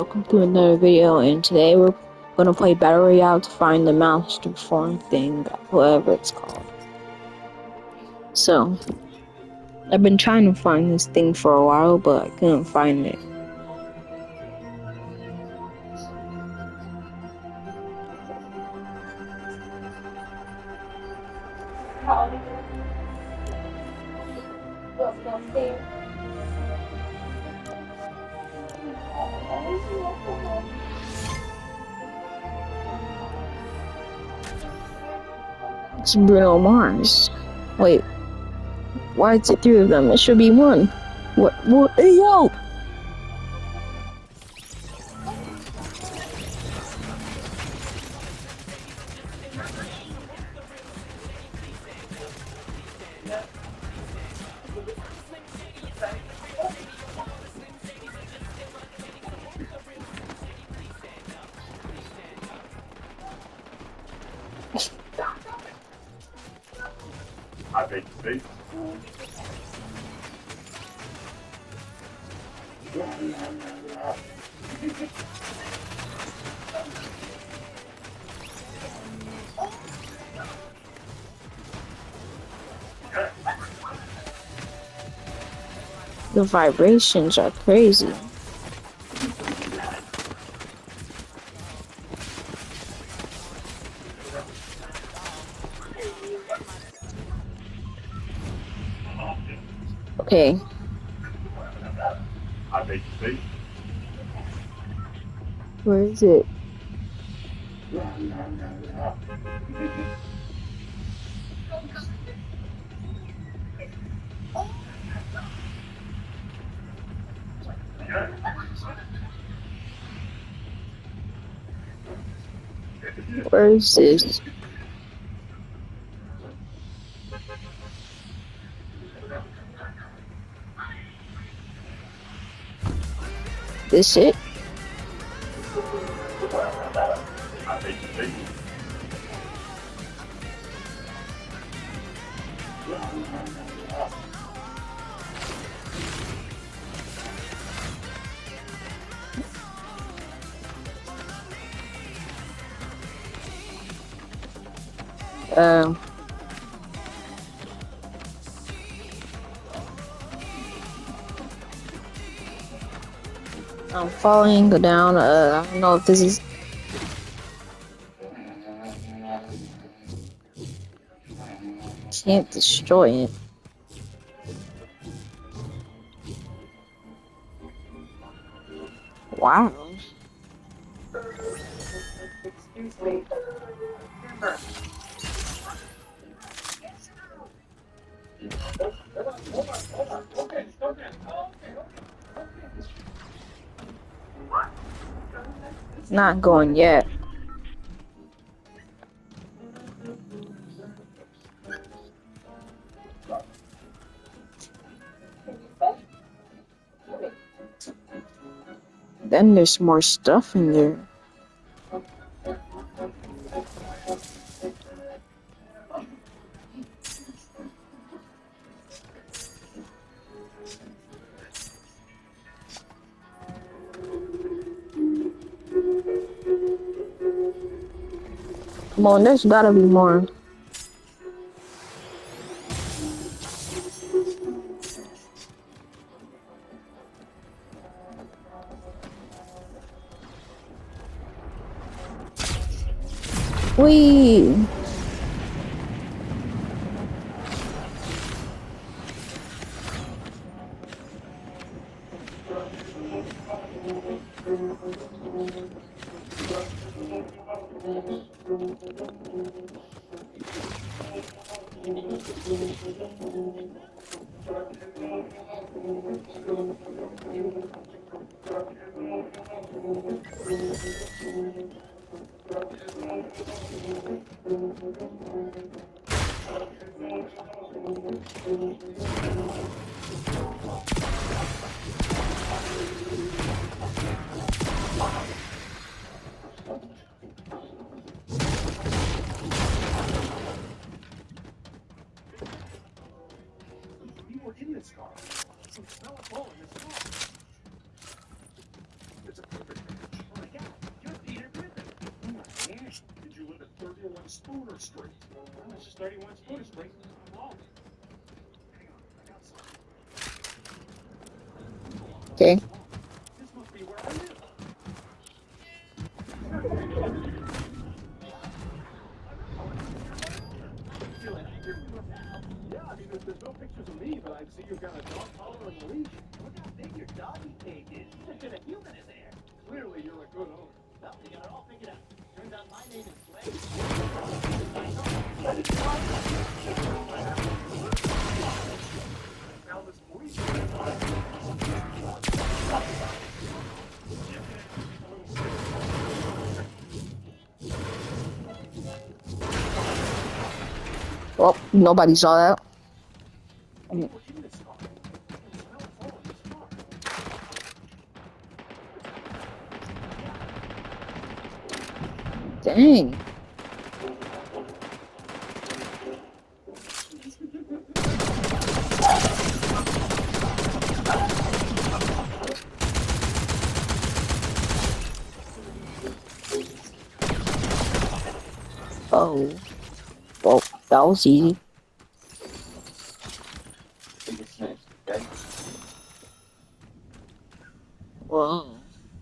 Welcome to another video, and today we're gonna play Battle Royale to find the master form thing, whatever it's called. So, I've been trying to find this thing for a while, but I couldn't find it. It's Bruno Mars. Wait, why is it three of them? It should be one. What? Hey, yo! I beg to speak. The vibrations are crazy. Okay, I beg to speak. where is it? Where is this? This it? I beg to speak. Uh, I'm falling down. I don't know if this is. Can't destroy it. Wow. Excuse me. Not going yet. Then there's more stuff in there. Come on, there's gotta be more. Wee. You were in this car. So smell a ball in this car. It's a perfect thing. 31 Spooner Street. Well, it's just 31 Spooner Street. Long. Hang on, I got something. Okay. This must be where I live. Feeling angry with your pal? Yeah, I mean, there's no pictures of me, but I see you've got a dog collar and a leash. Look how big your doggy cage is. You should get a human in there. Clearly, you're a good owner. Well, we got it all figured out. Turns out my name is Slade. Now this police. Well, nobody saw that. People in this car. I can smell fall in this car. Dang. Oh. Well, that was easy. Whoa.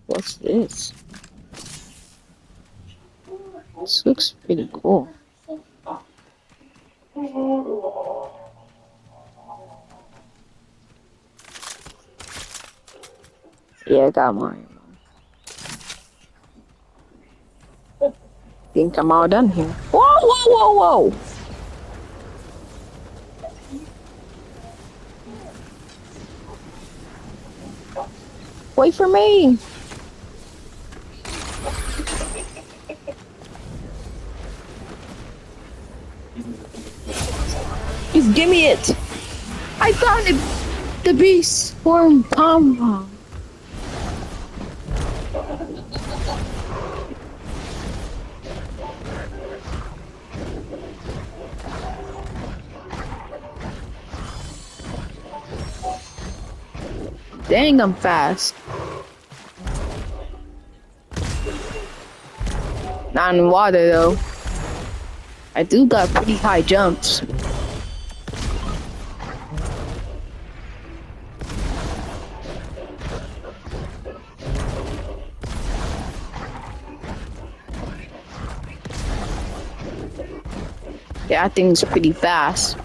What's this? This looks pretty cool. Yeah, I got mine. Think I'm all done here. Whoa, whoa, whoa, whoa! Wait for me! Just give me it! I found it! The beast form pom-pom. Dang, I'm fast. Not in water though. I do got pretty high jumps. Yeah, I think it's pretty fast.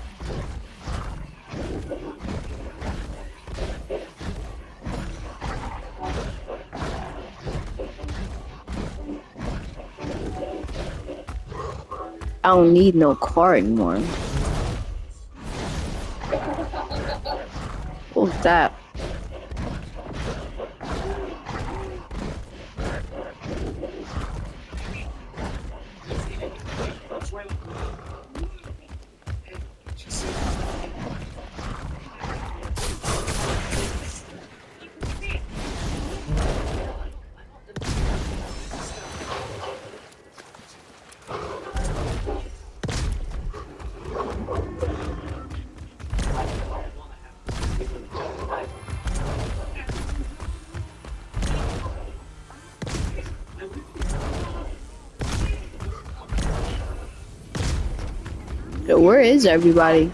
I don't need no car anymore. What was that? So where is everybody?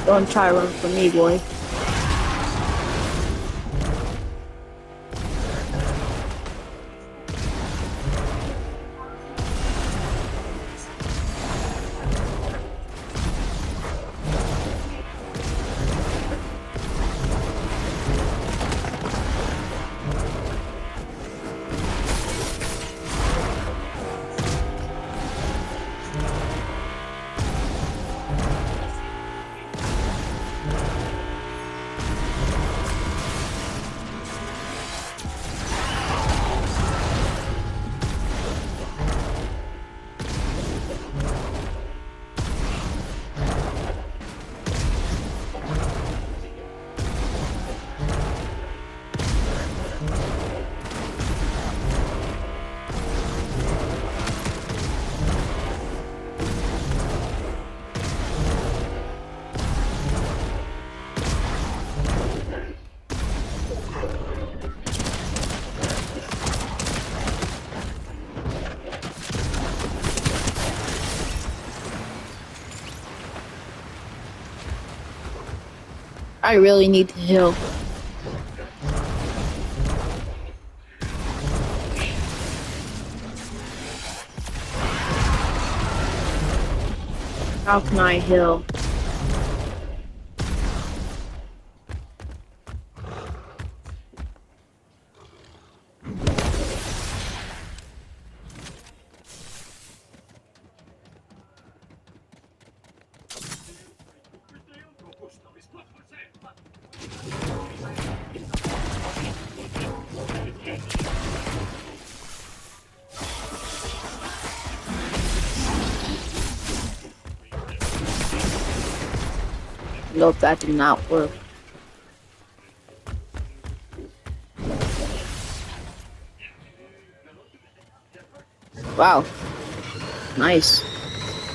Don't try to run from me, boy. I really need to heal. How can I heal? Nope, that did not work. Wow. Nice.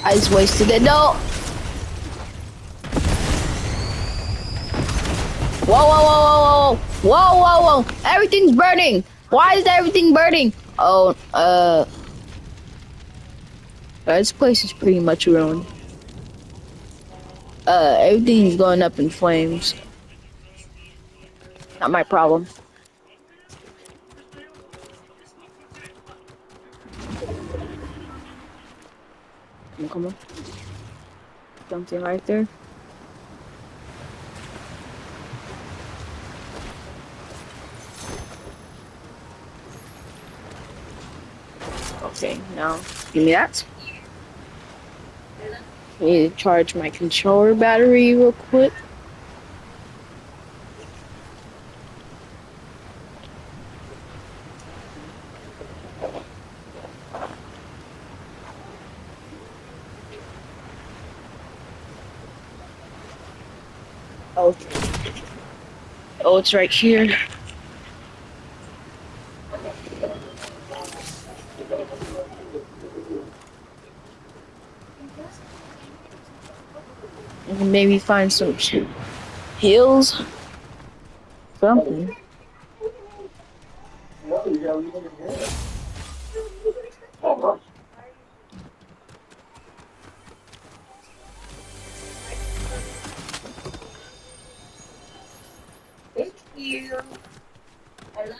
I just wasted it. No! Whoa, whoa, whoa, whoa, whoa, whoa, whoa, whoa! Everything's burning! Why is everything burning? Oh, this place is pretty much ruined. Everything's going up in flames. Not my problem. Come on. Something right there. Okay, now give me that. Need to charge my controller battery real quick. Okay. Oh, it's right here. And maybe find some heals. Something. No, you gotta leave it in here. Thank you. I love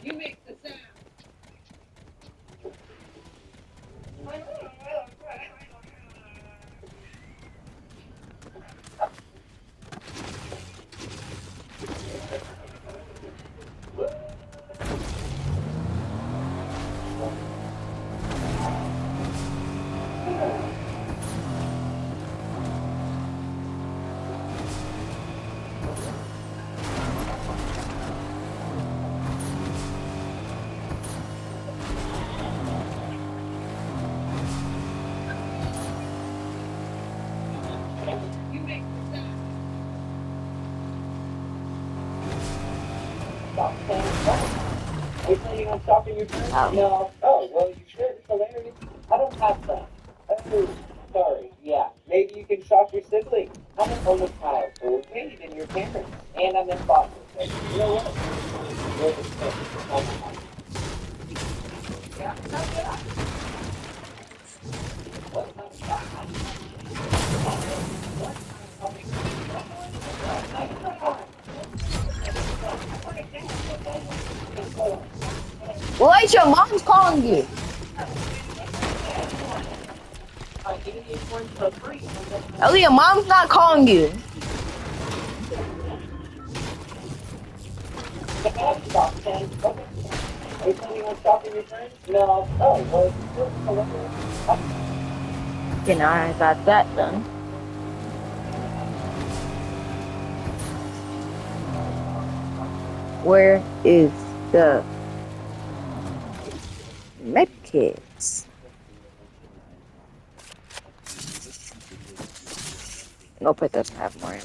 You make the sound. You make the sound. Stop saying what? Are you planning on stopping your turn? No. Oh, well, you should. It's hilarious. I don't have that. Oh, sorry. Yeah, maybe you can shock your sibling. I'm an only child, so okay, then your parents. And I'm in foster care. You know what? You're the same. Well, Aisha, mom's calling you. Elliot, mom's not calling you. Stop saying okay. Are you planning on stopping your turn? No. Oh, well, it's hilarious. Okay, now I got that done. Where is the medkits? Nope, it doesn't have more ammo.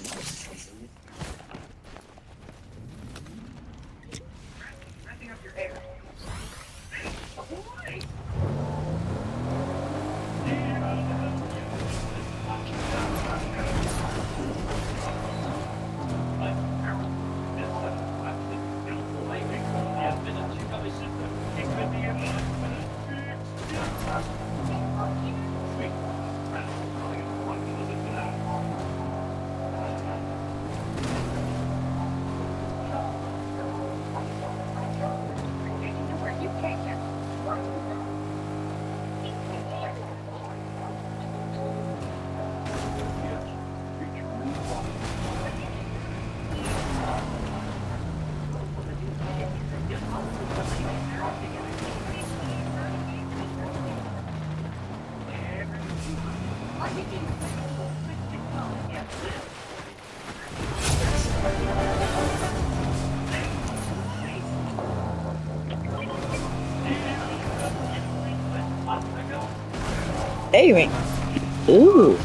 Aiming. Ooh.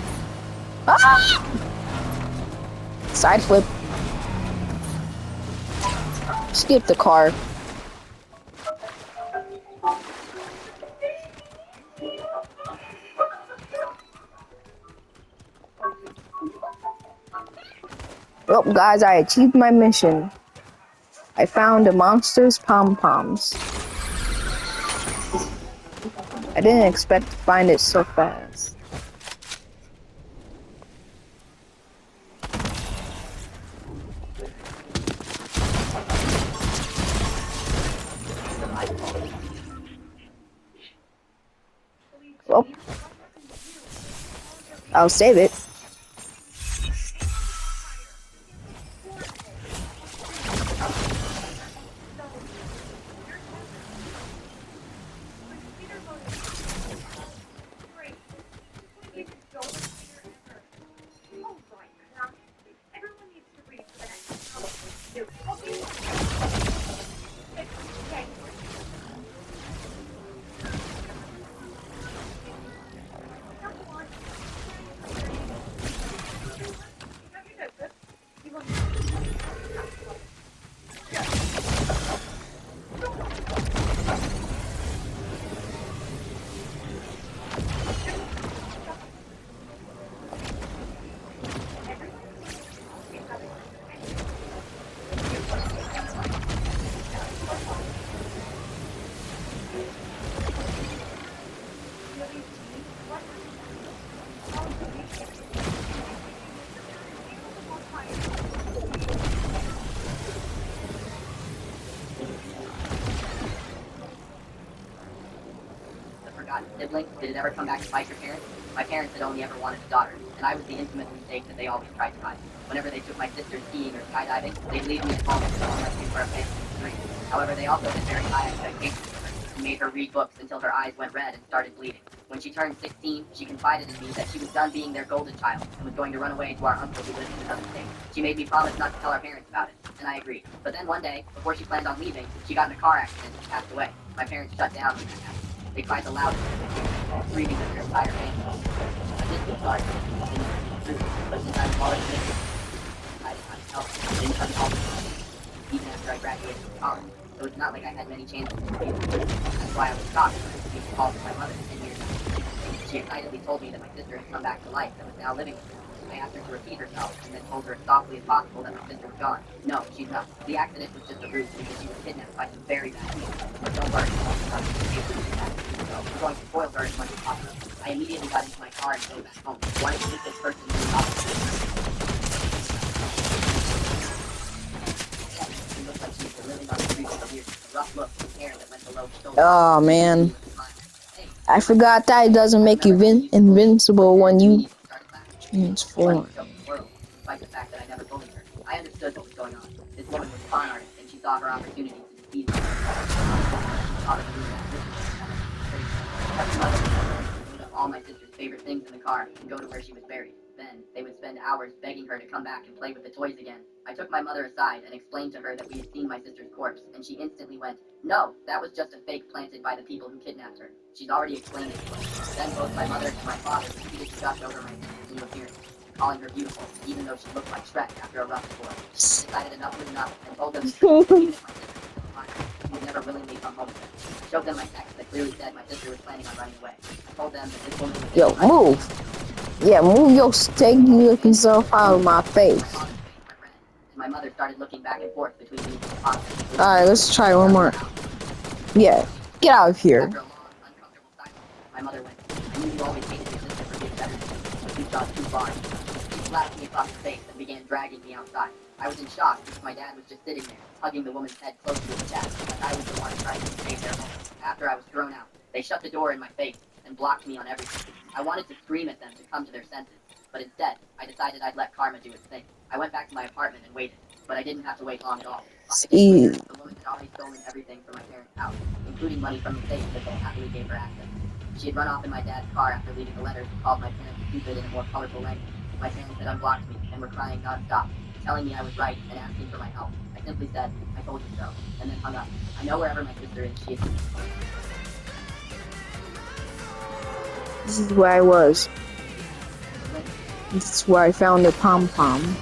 Ah! Side flip. Skip the car. Well, guys, I achieved my mission. I found the monster's pom-poms. I didn't expect to find it so fast. Well, I'll save it. Sibling, did it ever come back to bite your parents? My parents had only ever wanted a daughter, and I was the infamous mistake that they always tried to hide. Whenever they took my sister skiing or skydiving, they'd leave me at home unless we were a family of three. However, they also had very high expectations of her and made her read books until her eyes went red and started bleeding. When she turned 16, she confided in me that she was done being their golden child and was going to run away to our uncle who lived in another state. She made me promise not to tell our parents about it, and I agreed. But then one day, before she planned on leaving, she got in a car accident and passed away. My parents shut down when that happened. They cried the loudest, screaming with their entire family. I did feel sorry for them, I didn't think it was true, but since I was already missing, I didn't have to help. I didn't tell all the even after I graduated from college. So it's not like I had many chances to be able to. That's why I was shocked when I received a call from my mother 10 years later. She excitedly told me that my sister had come back to life and was now living with her. I asked her to repeat herself and then told her as softly as possible that my sister was gone. No, she's not. The accident was just a ruse because she was kidnapped by some very bad people. But don't worry, I'm going to spoil her as much as possible. I immediately got into my car and drove back home. Wanted to meet this person in the office. She looked like she was living on the streets for years. A rough look with hair that went below the shoulder. Oh, man. I forgot that it doesn't make you invincible when you transform. Despite the fact that I never bullied her, I understood what was going on. This woman was a con artist, and she saw her opportunity to deceive me. All my sister's favorite things in the car and go to where she was buried. Then, they would spend hours begging her to come back and play with the toys again. I took my mother aside and explained to her that we had seen my sister's corpse, and she instantly went, "No, that was just a fake planted by the people who kidnapped her. She's already explained it to us." Then both my mother and my father proceeded to gush over my sister's new appearance, calling her beautiful, even though she looked like Shrek after a rough sport. I decided enough was enough and told them that even if my sister was still alive, she would never willingly come home with them. I showed them my text that clearly said my sister was planning on running away. I told them that this woman was... Yo, move. Yeah, move your stanky looking self out of my face. My mother started looking back and forth between me and the father. Alright, let's try one more. Yeah, get out of here. After a long, uncomfortable silence, my mother went, "I knew you always hated your sister for being better than me, but you've gone too far." She slapped me across the face and began dragging me outside. I was in shock because my dad was just sitting there, hugging the woman's head close to his chest, like I was the one trying to save their home. After I was thrown out, they shut the door in my face and blocked me on everything. I wanted to scream at them to come to their senses, but instead, I decided I'd let karma do its thing. I went back to my apartment and waited, but I didn't have to wait long at all. 5 days later, the woman had already stolen everything from my parents' house, including money from the safe that they happily gave her access. She had run off in my dad's car after leaving the letters and called my parents stupid in a more colorful language. My parents had unblocked me and were crying nonstop, telling me I was right and asking for my help. I simply said, I told you so, and then hung up. I know wherever my sister is, she is. This is where I was. This is where I found the pom-pom.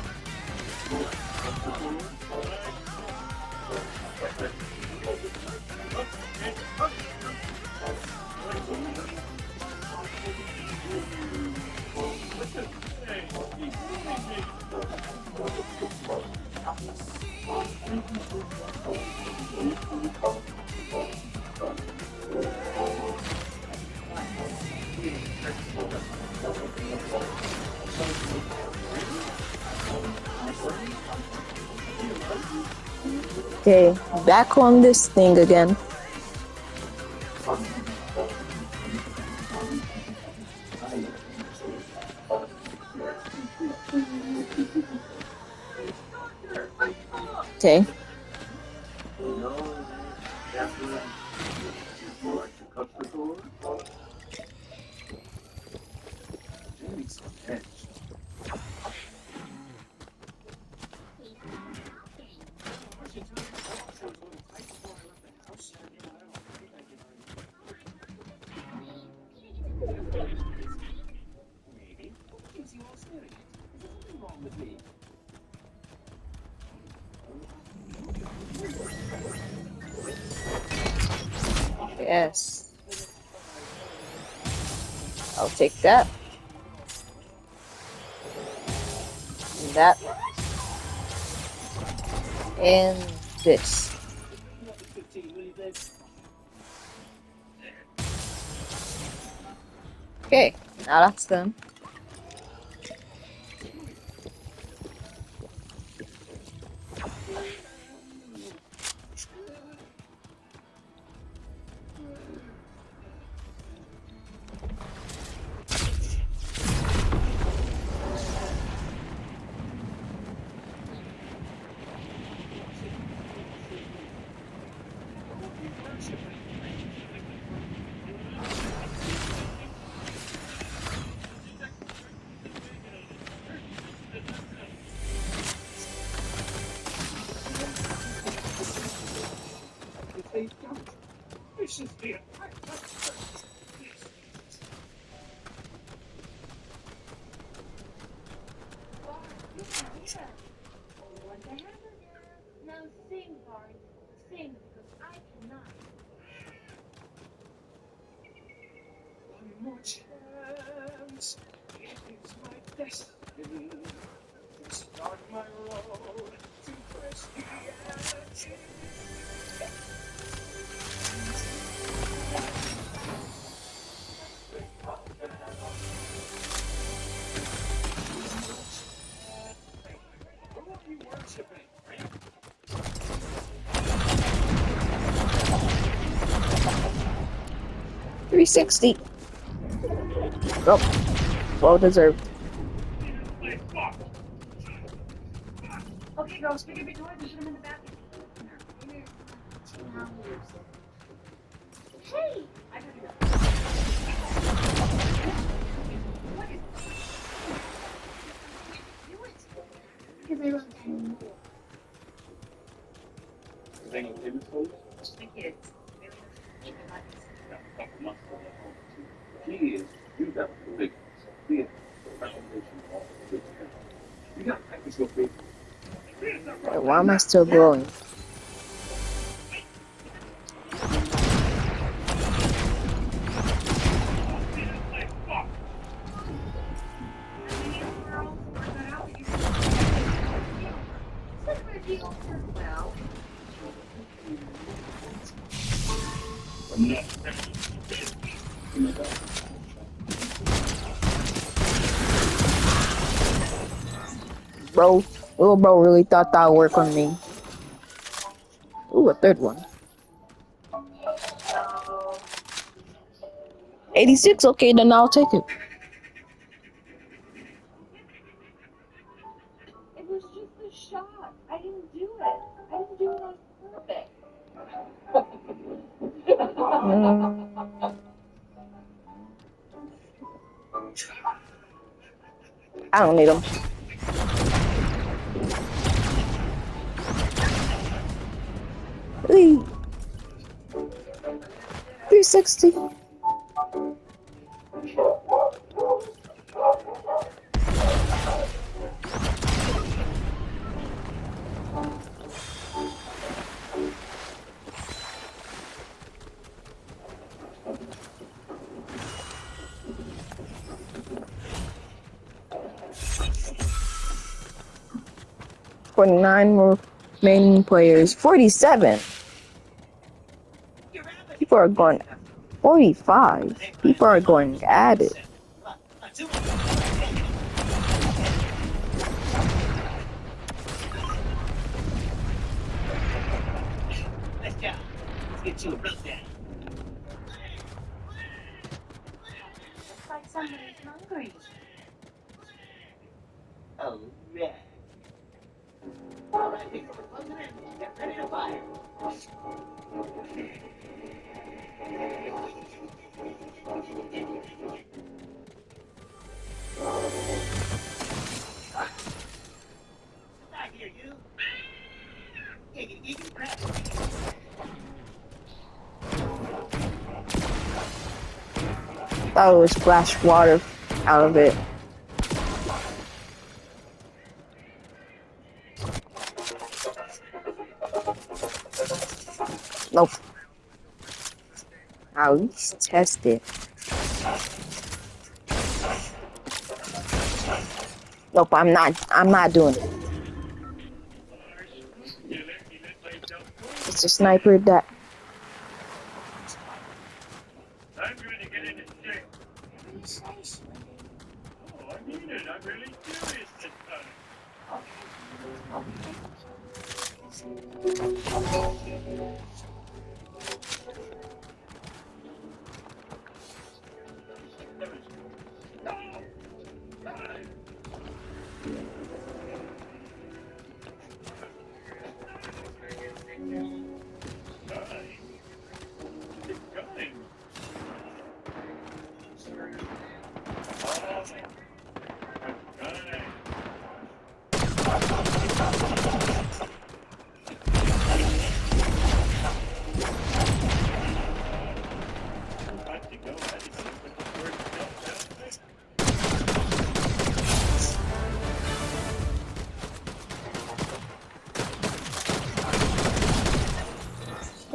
Okay, back on this thing again. Okay. Maybe. What keeps you all staring at me? Is there something wrong with me? Yes. I'll take that. And that. And this. Okay, now that's done. This is the Want a hamburger? Now sing, Bart. Sing, because I cannot. one more chance. It is my destiny to start my road to Christianity. Who are you worshiping? 360. Oh, well deserved. Okay, girls, pick up your toys and put them in the basket. Hey! I gotta go. What is do it? Because I wrote down Is any kids home? the kids. Please, you got the big clear foundation of all the good stuff. You got to practice your faith. Why am I still growing? Well, Bro, little bro really thought that would work on me. Ooh, a third one. 86, okay, then I'll take it. it was just a shot. I didn't do it. I didn't do it on purpose. Mm, I don't need them. 360. For 9 remaining players. 47. People are going 45. People are going at it. Let's go. Let's get you a rundown. Looks like somebody's hungry. Oh, yeah. All right, people, close it in. Get ready to fire. Back here, you. Giggity, crap. Thought it would splash water out of it. Nope. I'll at least test it. Nope, I'm not doing it. It's a sniper that I'm going to get in and check. Oh, I mean it. I'm really curious this time.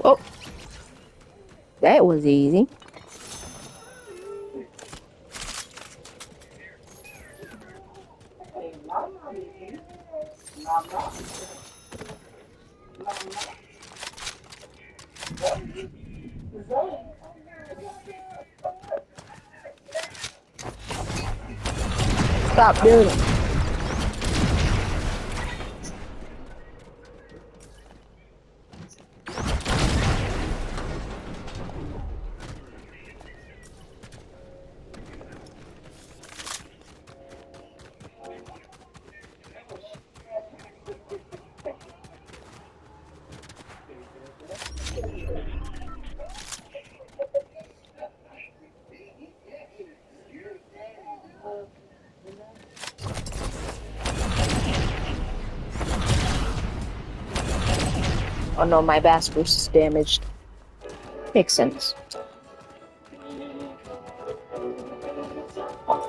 oh, that was easy. Hey, mama, baby. Mama. Zoe. Stop doing it. Oh no, my bass boost is damaged. Makes sense.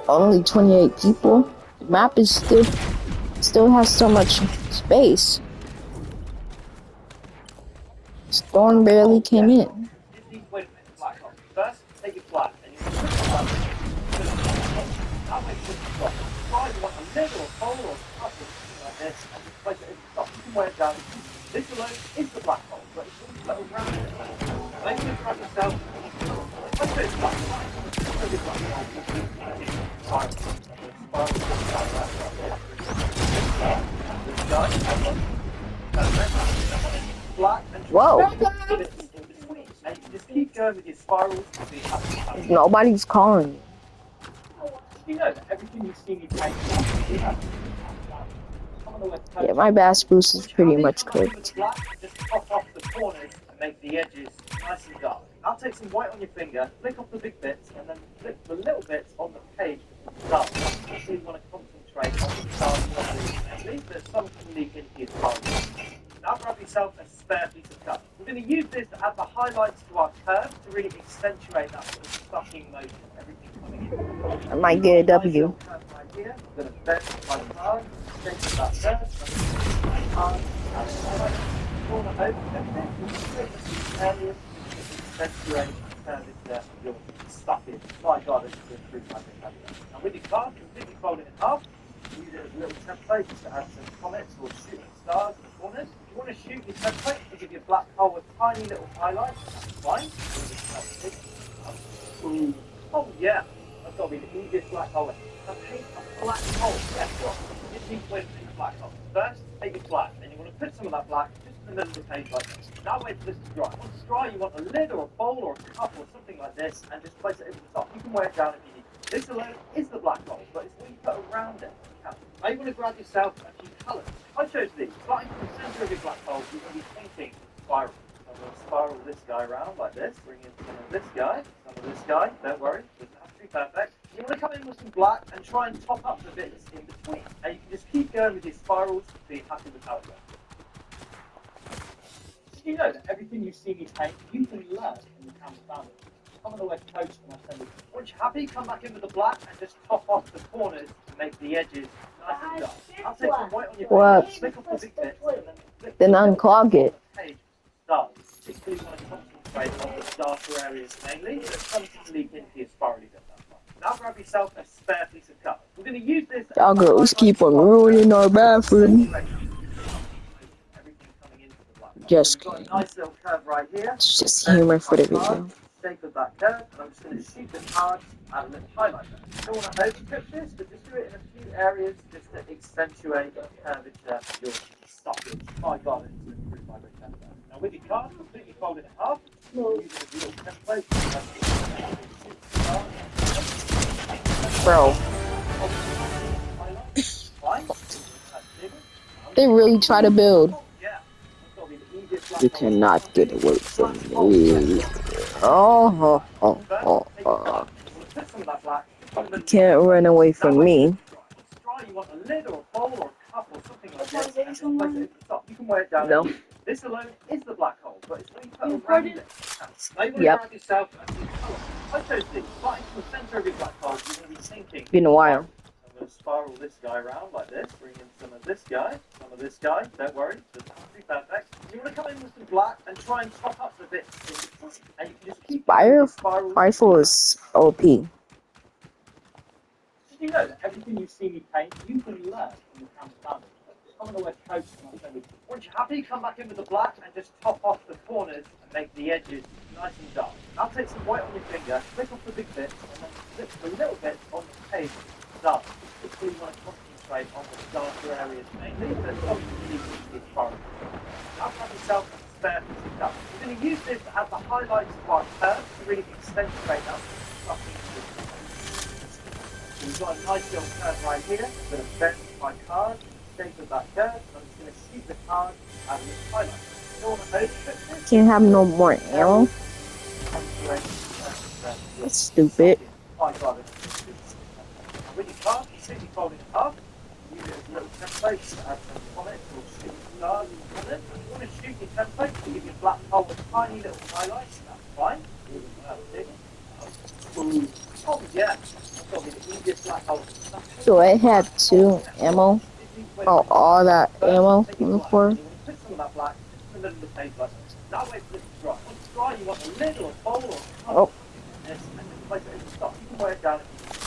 Only 28 people. The map is still has so much space. Storm barely came in. Wait a minute, fly off. First, take your flight, and you put the flight. I'll make sure you stop. Fly you want a little hole or something like this, and just place it in the top. You can wear it down. This alone is the black hole, but it's a little round. Make it from yourself. Let's do it. Look at black hole. Black and Whoa. and you just keep going with your spirals. Nobody's calling me. You know that everything you've seen you paint. Yeah, my bass boost is pretty much cooked. Just pop off the corners and make the edges nice and dark. I'll take some white on your finger, flick off the big bits, and then flick the little bits on the page stars. Especially you want to concentrate on the stars mainly, but some can leak into your spiral. Now grab yourself a spare piece of cover. We're going to use this to add the highlights to our curve to really accentuate that sort of sucking motion, everything coming in. I might get a W. Nice curve right here. I'm going to bend my card, shape of that curve, my card, and highlight. Corner open, everything. Areas, accentuate the curvature of your sucking. My God, this is a true magic. And with your card, completely fold it in half. Use it as a little template to add some comments or shooting stars in the corners. If you want to shoot your template to give your black hole a tiny little highlight, that's fine. Oh yeah, that's got to be the easiest black hole. Now paint a black hole. Guess what? You just need to paint a black hole. First, take your black, and you want to put some of that black just in the middle of the page like this. Now wait for this to dry. Once it's dry, you want a lid or a bowl or a cup or something like this, and just place it over the top. You can wear it down if you need. This alone is the black hole, but it's what you put around it. Now you want to grab yourself a few colours. I chose these. Starting from the centre of your black hole, you're going to be painting spiral. I'm going to spiral this guy around like this, bring in some of this guy, some of this guy. Don't worry, doesn't have to be perfect. You want to come in with some black and try and top up the bits in between. And you can just keep going with your spirals so you're happy with how it goes. Did you know that everything you see me paint, you can learn in the Canvas Founders? Come on the West Coast and I'll send it. Once you're happy, come back in with the black and just top off the corners to make the edges nice and dark. I'll take some white on your What? paper, flick off the big bits, and then flick Then the unclog it. page stars. Particularly want to concentrate on the darker areas mainly, but some can leak into your spirally bit. Now grab yourself a spare piece of colour. We're going to use this. Y'all girls keep on ruining our bathroom. Just kidding. Nice little curve right here. It's just humor for the video. Shape of that curve, and I'm just going to shoot the cards and let's highlight that. You don't want to overscript this, but just do it in a few areas just to accentuate the curvature of your stoppage. My God, it's an improved by the template. Now with your card, completely fold it in half. Use it as a little template. Bro, they really try to build. You cannot get away from me. You can't run away from me. You want a lid or a bowl or a cup or something like this, and just place it over the top. You can wear it down. No. This alone is the black hole, but it's when you put around it. Now you want to grab yourself a few colours. I chose these. Starting from the centre of your black hole, you're going to be thinking. Been a while. I'm going to spiral this guy around like this, bring in some of this guy, some of this guy. Don't worry, doesn't have to be perfect. You want to come in with some black and try and top up the bits in between, and you can just keep Rifle is OP. Did you know that everything you see me paint, you can learn from the Canvas Founders? Come on the West Coast and I'll send it. Once you're happy, come back in with the black and just top off the corners and make the edges nice and dark. I'll take some white on your finger, flick off the big bits, and then flip the little bits on the page dark. Particularly want to concentrate on the darker areas mainly, but obviously it's foreign. Now grab yourself a spare piece of colour. We're going to use this to add the highlights to our curve to really accentuate that sucking. We've got a nice little curve right here. I'm going to bend my card, shape of that curve. I'm just going to shoot the card and let's highlight it. You don't want to overscript this. Can't have no more ammo. That's stupid. My God, with your card, you simply fold it in half. Use it as a little template to add some comments or shoot stars on it. If you want to shoot your template to give your black hole a tiny little highlight, that's fine. Oh yeah. So I had 2 ammo. Oh, all that ammo from the floor. Oh.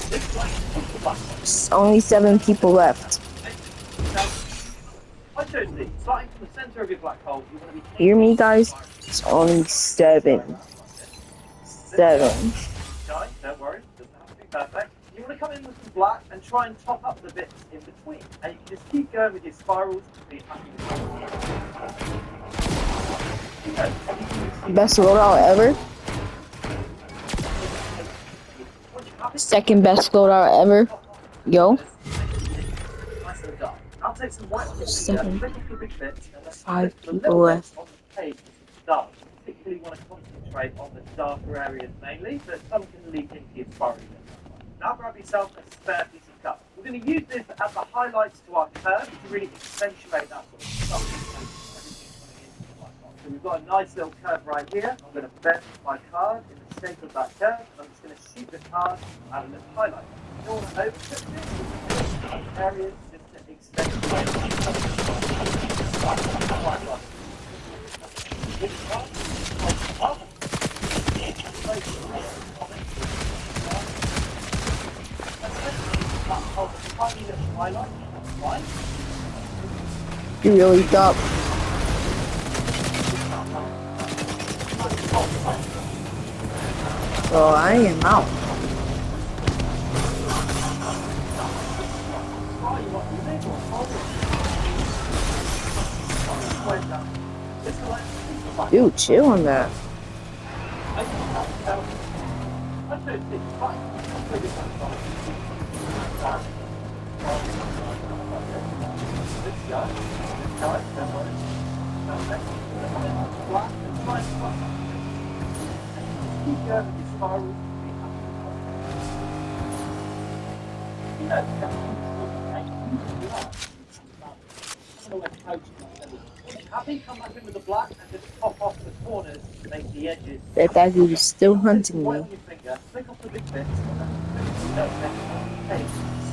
There's only 7 people left. Hear me, guys? It's only 7. 7. Don't worry, doesn't have to be perfect. You want to come in with some black and try and top up the bits in between. And you can just keep going with your spirals to be happy with it. Best loadout ever. Second best loadout ever. Yo. 7. 5 people left. Particularly want to concentrate on the darker areas mainly, but some can leak into your spirally. Now grab yourself a spare piece of gum. We're going to use this as the highlights to our curve to really accentuate that sort of stuff. Everything coming into the black box. So we've got a nice little curve right here. I'm going to bend my card in the shape of that curve. And I'm just going to shoot the card at a little highlight. You don't want to overcook this. Areas just to accentuate You really thought. Well, I am out. Dude, chill on that. Happy, come back in with the black and just pop off the corners to make the edges. That guy who's still hunting Right me. on your finger, flick off the big bits, and then hey,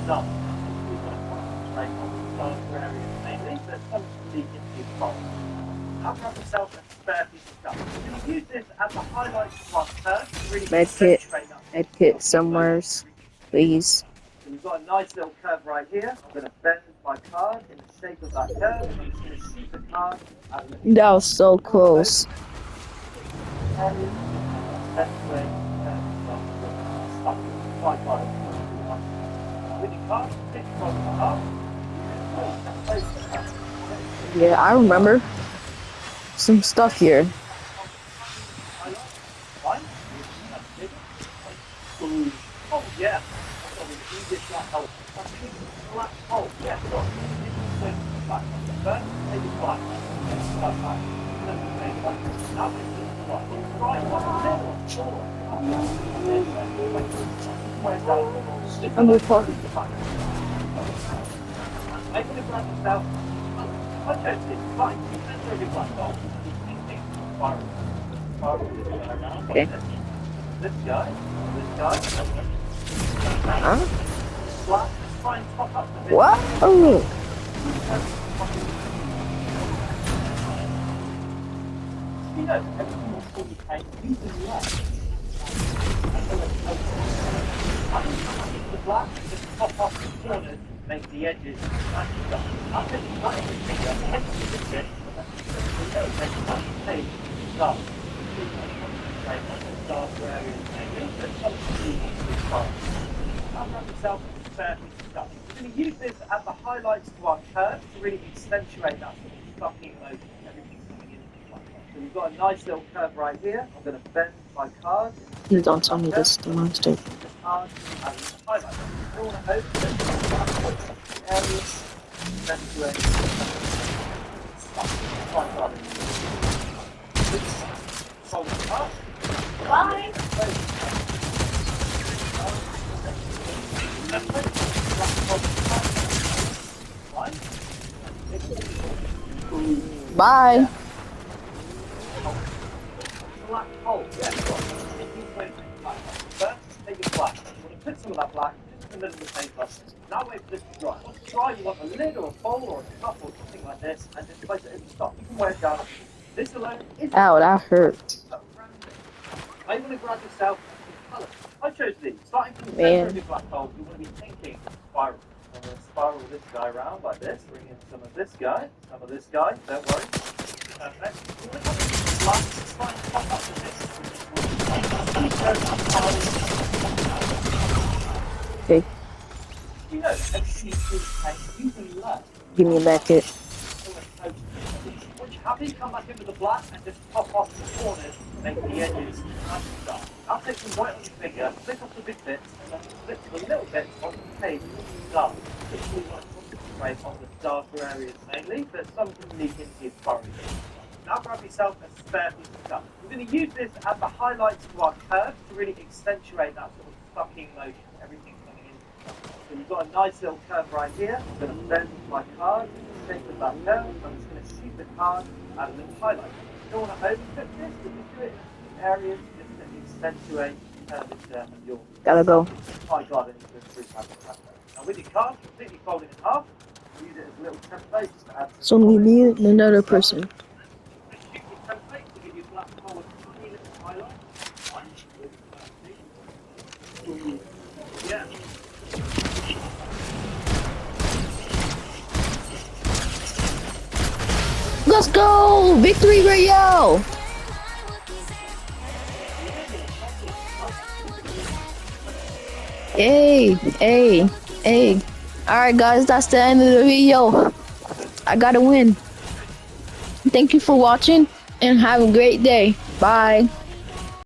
stop. We've got to concentrate on the darker areas mainly, but some leak into your bowl. Now grab yourself a spare piece of gum. We're going to use this as the highlights of our curve to really Medkit. accentuate that. Medkit somewhere, please. So we've got a nice little curve right here. I'm going to bend my card in the shape of that curve. I'm just going to shoot the card at a little That was so close. Yeah, I remember some stuff here. Oh yeah. Oh yeah. I'm with her. Okay. This guy. Huh? Try and top up the What? Oh. you know, everything will still be paid using less. The black and just pop off the corners, make the edges match up. I'll take the black finger, hit the bit, hey, stop. Darker areas, maybe, but something I'll grab yourself a spare piece of gum. We're going to use this as the highlights to our curve to really accentuate that sort of sucking motion, everything coming in. So we've got a nice little curve right here. I'm going to bend my card. Please don't tell me this is the monster. Card and highlight. You want to open it, areas, accentuate. Fold it up. Bye. Bye. Black hole, yeah. First, take your black. You want to put some of that black just in the middle of the paper. Now wait for this to dry. Once it's dry, you want a lid or a bowl or a cup or something like this, and just place it in the top. You can wear it down. This alone is. Ow, that hurt. I want to grab yourself some colour. I chose these. Starting from the Man. center of your black hole, you want to be thinking spiral. I'm going to spiral this guy around like this. Bring in some of this guy, some of this guy. Don't worry. Perfect. You want to come into black. Try and pop up with this. Okay, You know, everything is paint. You can learn. give me a medkit. Once you're happy, come back into the black and just pop off the corners, make the edges nice and dark. I'll take some white on your finger, flick off the big bits, and then flip the little bits on the page dark. Particularly want to concentrate on the darker areas mainly, but some can leak into your forehead. Now grab yourself a spare piece of gum. We're going to use this as the highlights to our curve to really accentuate that sort of sucking motion, everything coming you've got a nice little curve right here. I'm going to bend my card in the shape of that curve. I'm just going to shoot the card at a little highlight. You don't want to overcook this, but just do it in a few areas just to accentuate the curvature of your Gotta go. Oh my god, I need to improve my template. Now with your card, completely fold it in half. Use it as little templates to add So me and another person. Shoot your template to give your black hole a tiny little highlight. One with yeah. Let's go! Victory Royale! Hey, hey, hey. Alright guys, that's the end of the video. I gotta win. Thank you for watching and have a great day. Bye.